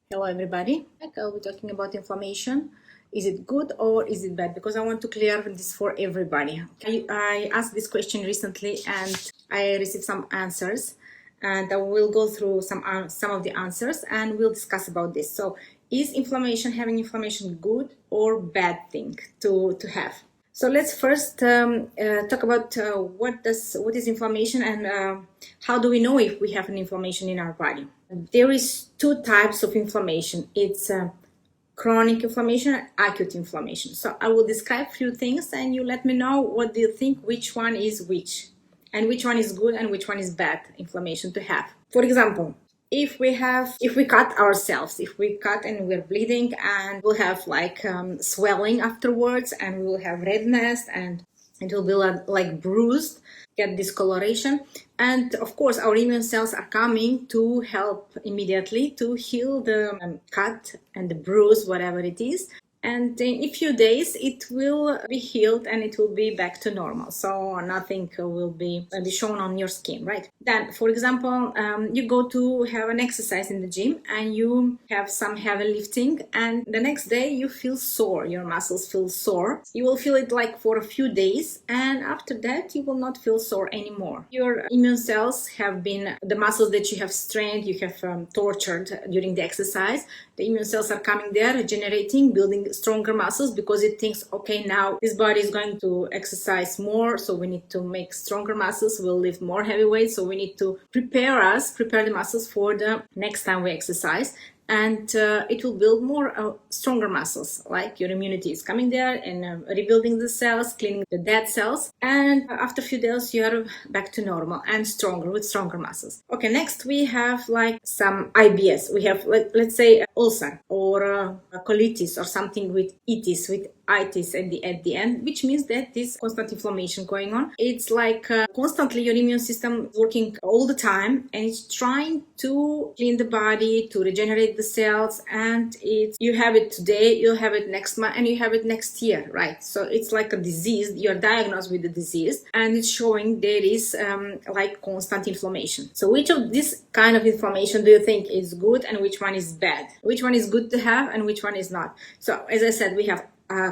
Hello everybody. I'll be talking about inflammation. Is it good or is it bad? Because I want to clear this for everybody. I asked this question recently and I received some answers, and I will go through some of the answers and we'll discuss about this. So, is having inflammation good or bad thing to have? So let's first talk about what is inflammation and how do we know if we have an inflammation in our body. There is two types of inflammation. It's chronic inflammation and acute inflammation. So I will describe a few things and you let me know what do you think, which one is which, and which one is good and which one is bad inflammation to have. For example, if we cut ourselves, if we cut and we're bleeding, and we'll have like swelling afterwards, and we will have redness, and it will be like bruised, get discoloration, and of course our immune cells are coming to help immediately to heal the cut and the bruise, whatever it is. And in a few days it will be healed and it will be back to normal, so nothing will be shown on your skin, right? Then, for example, you go to have an exercise in the gym and you have some heavy lifting, and the next day you feel sore, your muscles feel sore. You will feel it like for a few days, and after that you will not feel sore anymore. Your immune cells have been, the muscles that you have strained, you have tortured during the exercise, the immune cells are coming there, regenerating, building stronger muscles, because it thinks, okay, now this body is going to exercise more, so we need to make stronger muscles, we'll lift more heavy weights, so we need to prepare the muscles for the next time we exercise. And it will build more stronger muscles, like your immunity is coming there and rebuilding the cells, cleaning the dead cells, and after a few days you are back to normal and stronger, with stronger muscles. Okay, next we have like some IBS. We have, let's say, ulcer or colitis or something with itis, at the end, which means that this constant inflammation going on. It's like constantly your immune system working all the time, and it's trying to clean the body, to regenerate the cells, and you have it today, you'll have it next month, and you have it next year, right? So it's like a disease. You're diagnosed with the disease, and it's showing there is like constant inflammation. So which of this kind of inflammation do you think is good and which one is bad? Which one is good to have and which one is not? So as I said, we have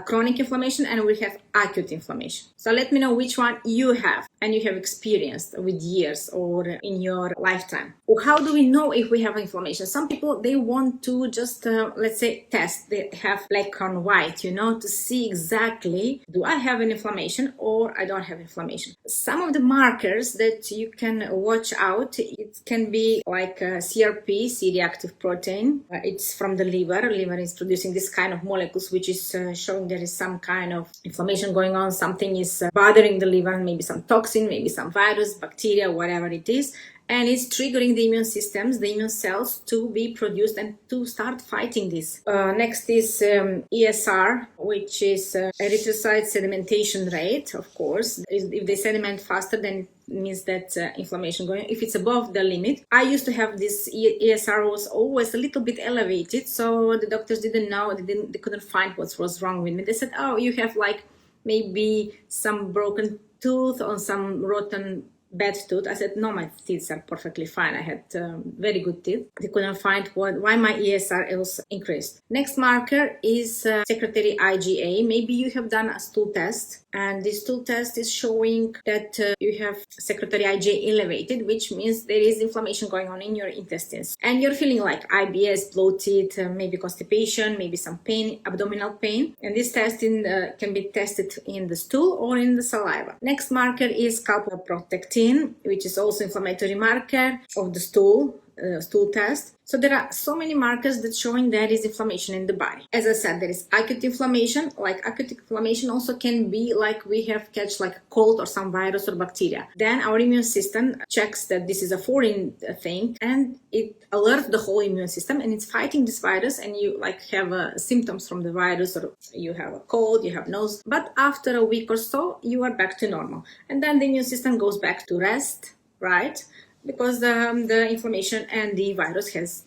chronic inflammation and we have acute inflammation. So let me know which one you have and you have experienced with years or in your lifetime. Or how do we know if we have inflammation? Some people, they want to just let's say test. They have black on white, to see exactly, do I have an inflammation or I don't have inflammation. Some of the markers that you can watch out, it can be like CRP, C-reactive protein. It's from the liver. Liver is producing this kind of molecules, which is showing there is some kind of inflammation going on, something is bothering the liver, maybe some toxin, maybe some virus, bacteria, whatever it is, and it's triggering the immune systems, the immune cells, to be produced and to start fighting this. Next is ESR, which is erythrocyte sedimentation rate, of course. If they sediment faster, then it means that inflammation going. If it's above the limit, I used to have this ESR was always a little bit elevated, so the doctors didn't know, they couldn't find what was wrong with me. They said, oh, you have like maybe some broken tooth or some rotten bad tooth. I said, no, my teeth are perfectly fine. I had very good teeth. They couldn't find why my ESR was increased. Next marker is secretory IgA. Maybe you have done a stool test, and this stool test is showing that you have secretory IgA elevated, which means there is inflammation going on in your intestines. And you're feeling like IBS, bloated, maybe constipation, maybe some pain, abdominal pain. And this testing can be tested in the stool or in the saliva. Next marker is calprotectin, which is also inflammatory marker of the stool test. So there are so many markers that showing there is inflammation in the body. As I said, there is acute inflammation. Like acute inflammation also can be like we have catch like a cold or some virus or bacteria. Then our immune system checks that this is a foreign thing, and it alerts the whole immune system, and it's fighting this virus, and you like have symptoms from the virus, or you have a cold, you have nose. But after a week or so, you are back to normal, and then the immune system goes back to rest, right? Because the inflammation and the virus has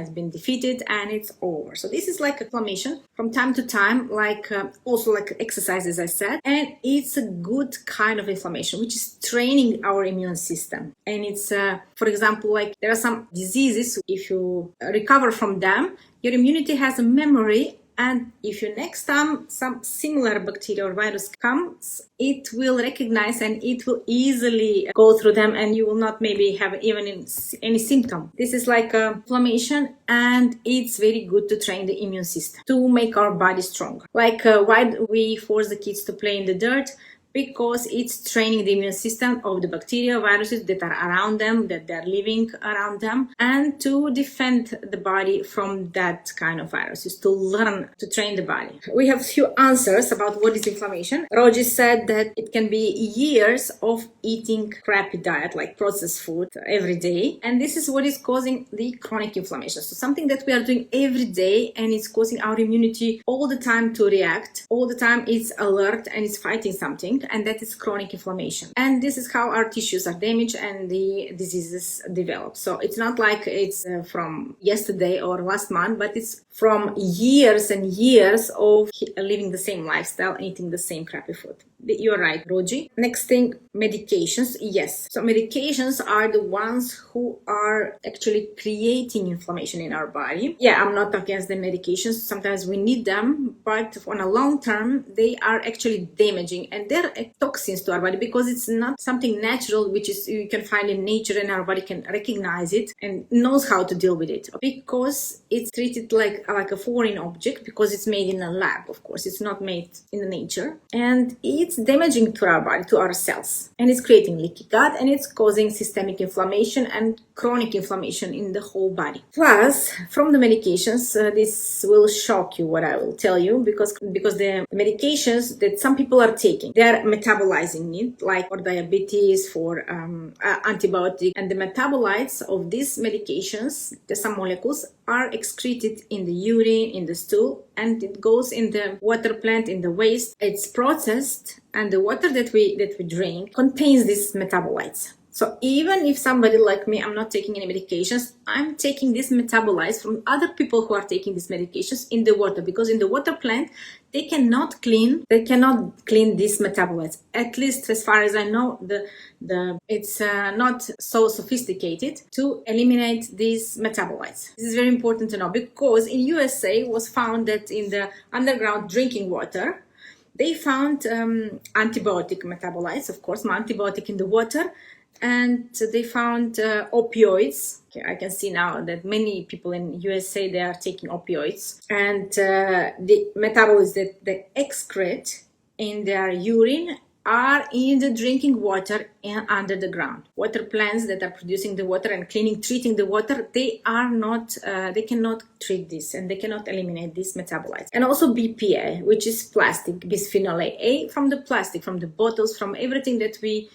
been defeated and it's over. So this is like inflammation from time to time, like also like exercise, as I said, and it's a good kind of inflammation, which is training our immune system. And it's, for example, like there are some diseases, if you recover from them, Your immunity has a memory, and if you next time some similar bacteria or virus comes, it will recognize and it will easily go through them, and you will not maybe have even any symptom. This is like inflammation, and it's very good to train the immune system to make our body stronger. Like why do we force the kids to play in the dirt? Because it's training the immune system of the bacteria, viruses that are around them, that they're living around them, and to defend the body from that kind of viruses, to learn to train the body. We have few answers about what is inflammation. Roger said that it can be years of eating crappy diet, like processed food every day, and this is what is causing the chronic inflammation. So something that we are doing every day, and it's causing our immunity all the time to react, all the time it's alert and it's fighting something, and that is chronic inflammation. And this is how our tissues are damaged and the diseases develop. So it's not like it's from yesterday or last month, but it's from years and years of living the same lifestyle, eating the same crappy food. You're right, Roji. Next thing, medications. Yes. So medications are the ones who are actually creating inflammation in our body. Yeah, I'm not against the medications. Sometimes we need them, but on a long term, they are actually damaging, and they're toxins to our body, because it's not something natural, which is you can find in nature, and our body can recognize it and knows how to deal with it, because it's treated like a foreign object, because it's made in a lab. Of course, it's not made in the nature, and it's damaging to our body, to our cells, and it's creating leaky gut, and it's causing systemic inflammation and chronic inflammation in the whole body. Plus, from the medications, this will shock you what I will tell you, because the medications that some people are taking, they are metabolizing it, like for diabetes, for antibiotic, and the metabolites of these medications, some molecules, are excreted in the urine, in the stool, and it goes in the water plant, in the waste. It's processed, and the water that we drink contains these metabolites. So even if somebody like me, I'm not taking any medications, I'm taking these metabolites from other people who are taking these medications in the water, because in the water plant, they cannot clean these metabolites. At least as far as I know, it's not so sophisticated to eliminate these metabolites. This is very important to know, because in USA it was found that in the underground drinking water, they found antibiotic metabolites, of course, antibiotic in the water, and they found opioids. Okay, I can see now that many people in USA, they are taking opioids, and the metabolites that they excrete in their urine are in the drinking water and under the ground. Water plants that are producing the water and treating the water, they cannot treat this, and they cannot eliminate these metabolites. And also BPA, which is plastic, bisphenol A from the plastic, from the bottles, from everything that we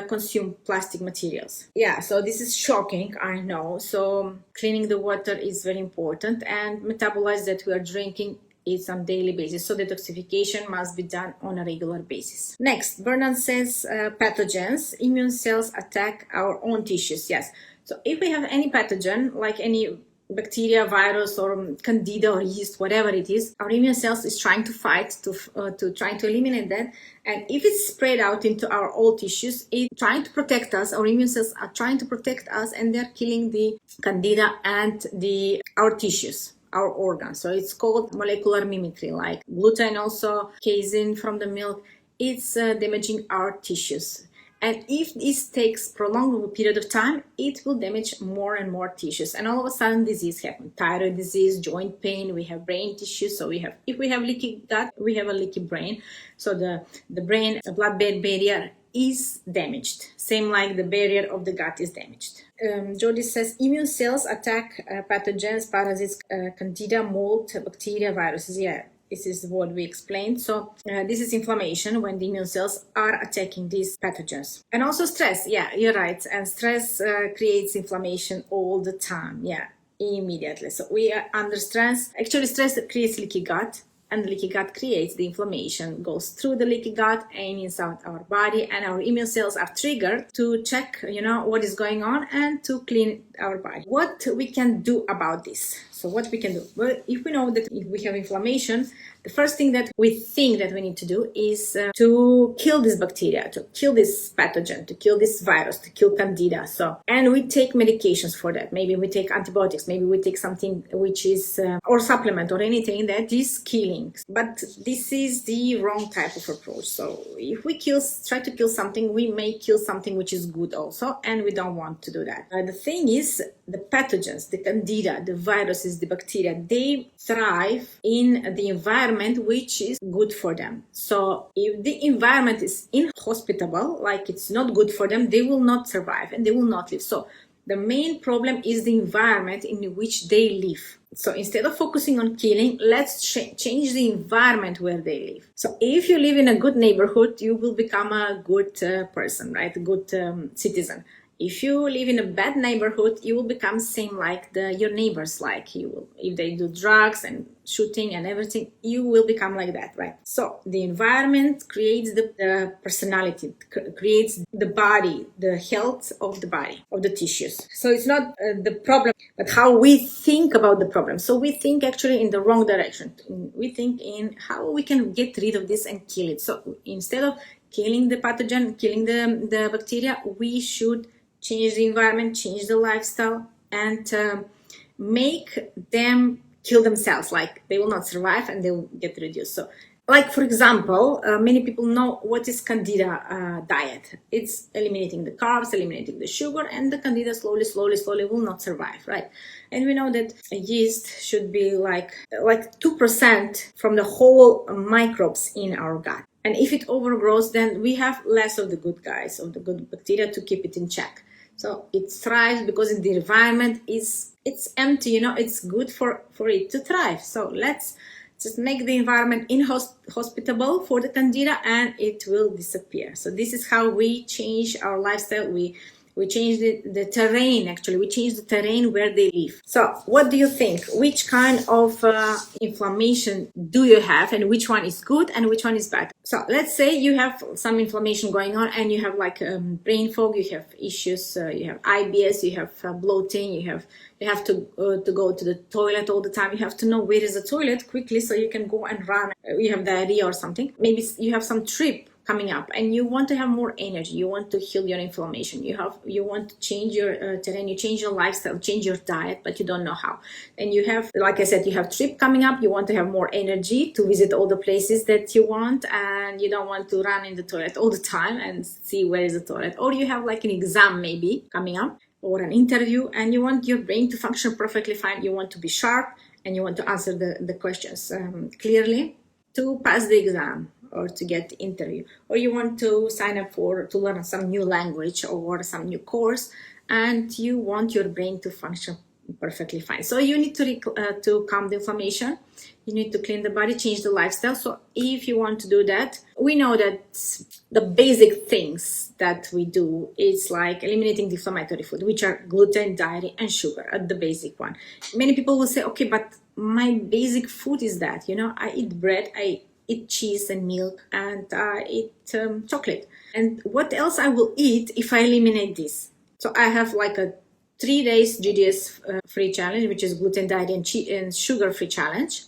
consume, plastic materials. Yeah, so this is shocking, I know. So cleaning the water is very important, and metabolites that we are drinking is on daily basis. So detoxification must be done on a regular basis. Next, Bernard says pathogens. Immune cells attack our own tissues. Yes. So if we have any pathogen, like any bacteria, virus, or candida or yeast, whatever it is, our immune cells is trying to fight to trying to eliminate that. And if it's spread out into our old tissues, it's trying to protect us. Our immune cells are trying to protect us, and they're killing the candida and our tissues, our organs. So it's called molecular mimicry, like gluten, also casein from the milk. It's damaging our tissues. And if this takes prolonged period of time, it will damage more and more tissues. And all of a sudden, disease happens. Thyroid disease, joint pain, we have brain tissue. So if we have leaky gut, we have a leaky brain. So the brain, the blood-brain barrier is damaged. Same like the barrier of the gut is damaged. Jody says, immune cells attack pathogens, parasites, candida, mold, bacteria, viruses. Yeah. This is what we explained. So this is inflammation when the immune cells are attacking these pathogens. And also stress. Yeah, you're right. And stress creates inflammation all the time. Yeah, immediately. So we are under stress. Actually, stress creates leaky gut. And the leaky gut creates the inflammation, goes through the leaky gut and inside our body, and our immune cells are triggered to check, what is going on and to clean our body. What we can do about this? So what we can do? Well, if we know that if we have inflammation, the first thing that we think that we need to do is to kill this bacteria, to kill this pathogen, to kill this virus, to kill candida. So, and we take medications for that. Maybe we take antibiotics, maybe we take something which is, or supplement or anything that is killing. But this is the wrong type of approach. So if we try to kill something, we may kill something which is good also, and we don't want to do that. The thing is, the pathogens, the candida, the viruses, the bacteria, they thrive in the environment which is good for them. So if the environment is inhospitable, like it's not good for them, they will not survive and they will not live. So the main problem is the environment in which they live. So instead of focusing on killing, let's change the environment where they live. So if you live in a good neighborhood, you will become a good person, right? A good citizen. If you live in a bad neighborhood, you will become same like your neighbors. Like you will, if they do drugs and shooting and everything, you will become like that, right? So the environment creates the personality, creates the body, the health of the body, of the tissues. So it's not the problem, but how we think about the problem. So we think actually in the wrong direction. We think in how we can get rid of this and kill it. So instead of killing the pathogen, killing the bacteria, we should change the environment, change the lifestyle, and make them kill themselves. Like they will not survive and they will get reduced. So, like for example, many people know what is candida diet. It's eliminating the carbs, eliminating the sugar, and the candida slowly will not survive, right? And we know that yeast should be like 2% from the whole microbes in our gut. And if it overgrows, then we have less of the good guys, of the good bacteria to keep it in check. So it thrives because the environment it's empty, it's good for it to thrive. So let's just make the environment inhospitable for the candida and it will disappear. So this is how we change our lifestyle. We change the terrain, actually. We change the terrain where they live. So what do you think? Which kind of inflammation do you have and which one is good and which one is bad? So let's say you have some inflammation going on and you have like brain fog, you have issues, you have IBS, you have bloating, you have to go to the toilet all the time. You have to know where is the toilet quickly so you can go and run. You have diarrhea or something. Maybe you have some trip coming up and you want to have more energy, you want to heal your inflammation, you want to change your terrain, you change your lifestyle, change your diet, but you don't know how. And you have, like I said, you have trip coming up, you want to have more energy to visit all the places that you want, and you don't want to run in the toilet all the time and see where is the toilet. Or you have like an exam maybe coming up or an interview and you want your brain to function perfectly fine, you want to be sharp and you want to answer the questions clearly to pass the exam or to get the interview, or you want to sign up to learn some new language or some new course, and you want your brain to function perfectly fine. So you need to calm the inflammation, you need to clean the body, change the lifestyle. So if you want to do that, we know that the basic things that we do is like eliminating the inflammatory food, which are gluten, dairy, and sugar, the basic one. Many people will say, okay, but my basic food is that, I eat bread, I eat cheese and milk, and I eat chocolate. And what else I will eat if I eliminate this? So I have like a 3 days GDS free challenge, which is gluten, dairy, and sugar free challenge.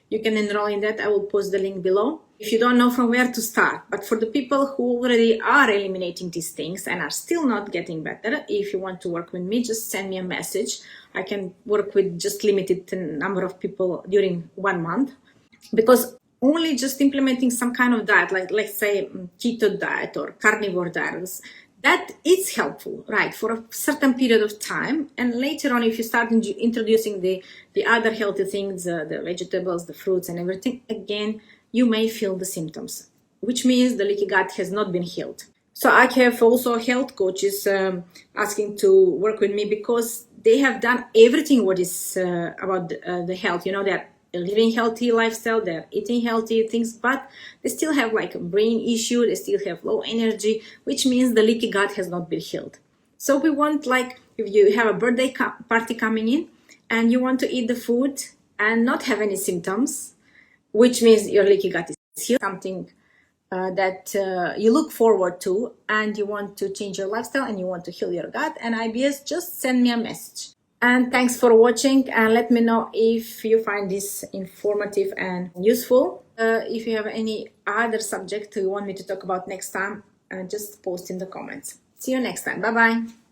You can enroll in that. I will post the link below. If you don't know from where to start, but for the people who already are eliminating these things and are still not getting better, if you want to work with me, just send me a message. I can work with just limited number of people during 1 month, because only just implementing some kind of diet, like let's say keto diet or carnivore diets, that is helpful, right, for a certain period of time. And later on, if you start introducing the other healthy things, the vegetables, the fruits and everything, again, you may feel the symptoms, which means the leaky gut has not been healed. So I have also health coaches asking to work with me because they have done everything what is about the health. They're living healthy lifestyle, they're eating healthy things, but they still have like a brain issue, they still have low energy, which means the leaky gut has not been healed. So we want, like, if you have a birthday party coming in and you want to eat the food and not have any symptoms, which means your leaky gut is healed, something that you look forward to, and you want to change your lifestyle and you want to heal your gut and IBS, just send me a message. And thanks for watching, and let me know if you find this informative and useful. If you have any other subject you want me to talk about next time, just post in the comments. See you next time. Bye bye.